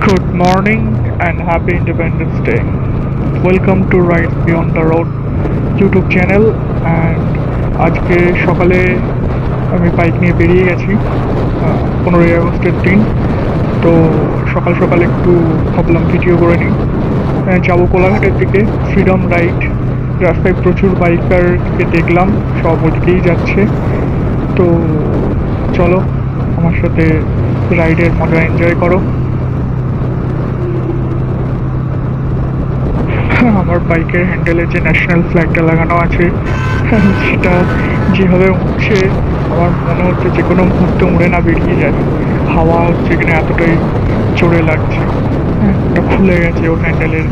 Good morning and happy Independence Day. Welcome to Rides Beyond the Road YouTube channel and আজকে সকালে আমি bike নিয়ে বেরিয়ে গেছি 15ই আগস্টের দিন। তো সকাল সকাল একটু ভাবলাম ভিডিও করে নিই। যাবো কোলাঘাটের দিকে ফ্রিডম রাইড। রাস্তায় প্রচুর বাইকারকে দেখলাম, সব ওদিকেই যাচ্ছে। তো চলো আমার সাথে রাইডের মজা এনজয় করো। আমার বাইকের হ্যান্ডেলে যে ন্যাশনাল ফ্ল্যাগটা লাগানো আছে সেটা যেভাবে উঠছে আমার মনে হচ্ছে যে কোনো মুহূর্তে উড়ে না বেরিয়ে যায়। হাওয়া হচ্ছে কিনা এতটাই জোরে লাগছে। ওটা খুলে গেছে ওর হ্যান্ডেলের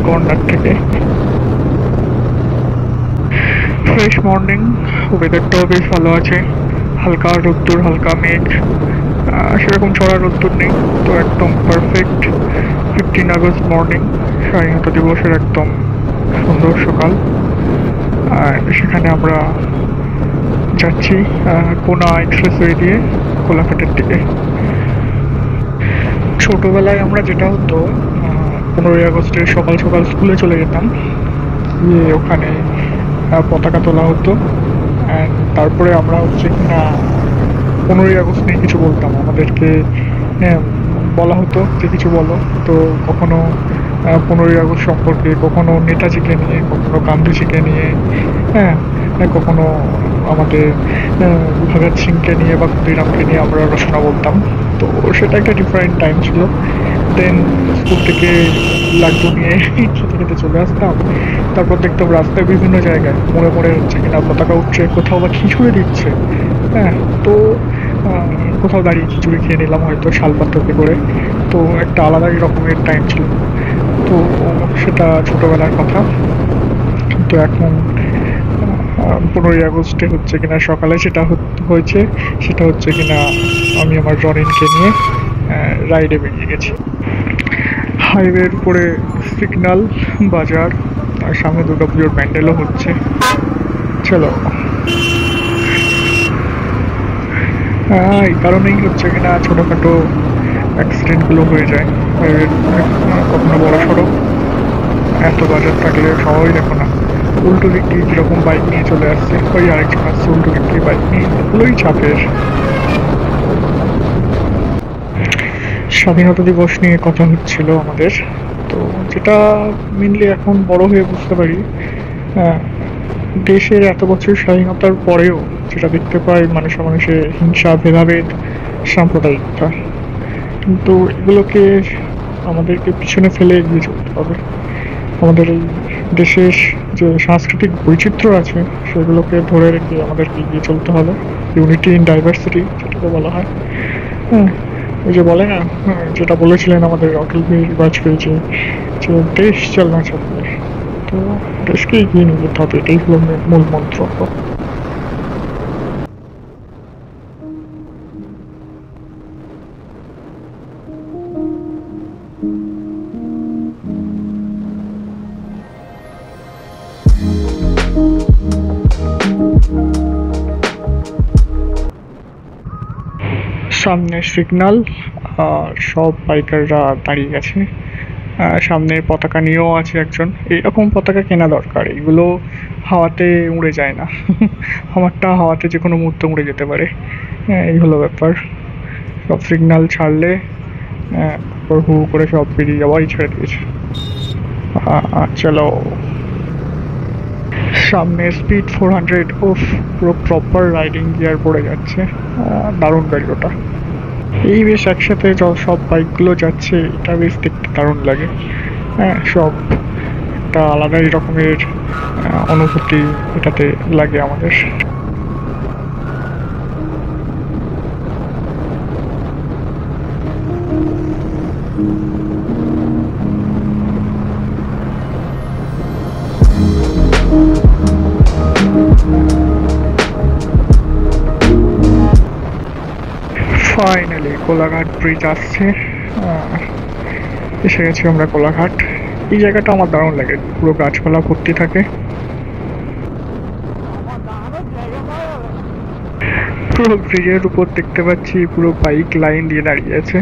কর্নার থেকে। ফ্রেশ মর্নিং, ওয়েদারটাও বেশ ভালো আছে, হালকা রোদ্দুর হালকা মেঘ, সেরকম চড়া রোদ্দুর নেই। তো একদম পারফেক্ট 15 আগস্ট মর্নিং, স্বাধীনতা দিবসের একদম সুন্দর সকাল। আর সেখানে আমরা যাচ্ছি কোনা এক্সপ্রেসওয়ে দিয়ে কোলাঘাটের দিকে। ছোটোবেলায় আমরা যেটা হতো 15ই আগস্টের সকাল সকাল স্কুলে চলে যেতাম, গিয়ে ওখানে পতাকা তোলা হতো। তারপরে আমরা হচ্ছে কিনা 15ই আগস্ট নিয়ে কিছু বলতাম, আমাদেরকে বলা হতো যে কিছু বলো। তো কখনো 15ই আগস্ট সম্পর্কে, কখনো নেতাজিকে নিয়ে, কখনো গান্ধীজিকে নিয়ে, কখনো আমাদের ভগৎ সিংকে নিয়ে বা ক্ষুদিরামকে নিয়ে আমরা রচনা বলতাম। তো সেটা একটা ডিফারেন্ট টাইম ছিল। দেন স্কুল থেকে লাড্ডু নিয়ে খেতে খেতে চলে আসতাম। তারপর দেখতাম রাস্তায় বিভিন্ন জায়গায় মোড়ে মোড়ে হচ্ছে কিনা পতাকা উঠছে, কোথাও বা খিচুড়ি দিচ্ছে। তো কোথাও দাঁড়িয়ে খিচুড়ি খেয়ে নিলাম হয়তো শালপাত্রতে করে। তো একটা আলাদাই রকমের টাইম ছিল। তো সেটা ছোটোবেলার কথা। কিন্তু এখন 15ই আগস্টে হচ্ছে কিনা সকালে সেটা হয়েছে, সেটা হচ্ছে কিনা আমি আমার রনিনকে নিয়ে রাইডে বেরিয়ে গেছি। হাইওয়ের উপরে সিগন্যাল, বাজার, আর সামনে দুর্গাপুজোর প্যান্ডেলও হচ্ছে। চলো, এই কারণেই হচ্ছে কিনা ছোটোখাটো অ্যাক্সিডেন্টগুলো হয়ে যায় হাইওয়ের উপরে। কখনো বড় সড়ো, এত বাজার থাকলে সবাই দেখো না উল্টো দিক দিয়ে যেরকম বাইক নিয়ে চলে আসছে, ওই আরেকজন আসছে উল্টো দিক দিয়ে বাইক নিয়ে, এগুলোই চাপের। স্বাধীনতা দিবস নিয়ে কথা হচ্ছিল আমাদের। তো যেটা মেনলি এখন বড় হয়ে বুঝতে পারি, দেশের এত বছর স্বাধীনতার পরেও যেটা দেখতে পাই মানুষে হিংসা, ভেদাভেদ, সাম্প্রদায়িকতা। কিন্তু এগুলোকে আমাদেরকে পিছনে ফেলে এগিয়ে চলতে হবে। আমাদের এই দেশের যে সাংস্কৃতিক বৈচিত্র্য আছে সেগুলোকে ধরে রেখে আমাদেরকে এগিয়ে চলতে হবে। ইউনিটি ইন ডাইভার্সিটি যেটাকে বলা হয়। ওই যে বলে না, যেটা বলেছিলেন আমাদের অটল বিহারী বাজপেয়ী, যে দেশ চলনা চালিয়ে, তো দেশকে এগিয়ে নিয়ে যেতে হবে, এটাই হলো মূল মন্ত্র। সামনে সিগন্যাল, আর সব বাইকাররা দাঁড়িয়ে গেছে। সামনে পতাকা নিয়েও আছে একজন। এইরকম পতাকা কেনা দরকার, এগুলো হাওয়াতে উড়ে যায় না। আমারটা হাওয়াতে যে কোনো মুহূর্তে উড়ে যেতে পারে। এই হলো ব্যাপার। সব সিগন্যাল ছাড়লে তারপর হু করে সব বেরিয়ে যাওয়াই ছেড়ে দিয়েছে। চলো, সামনে স্পিড 400, পুরো প্রপার রাইডিং গিয়ার পড়ে যাচ্ছে। দারুণ গাড়ি ওটা। এই বেশ একসাথে সব বাইকগুলো যাচ্ছে, এটা বেশ দেখতে দারুণ লাগে। সব একটা আলাদাই রকমের অনুভূতি এটাতে লাগে আমাদের। ফাইনালি কোলাঘাট ব্রিজ আসছে। এসে গেছি আমরা কোলাঘাট। এই জায়গাটা আমার দারুণ লাগে, পুরো গাছপালা ভর্তি থাকে। পুরো ব্রিজের উপর দেখতে পাচ্ছি পুরো বাইক লাইন দিয়ে দাঁড়িয়ে আছে।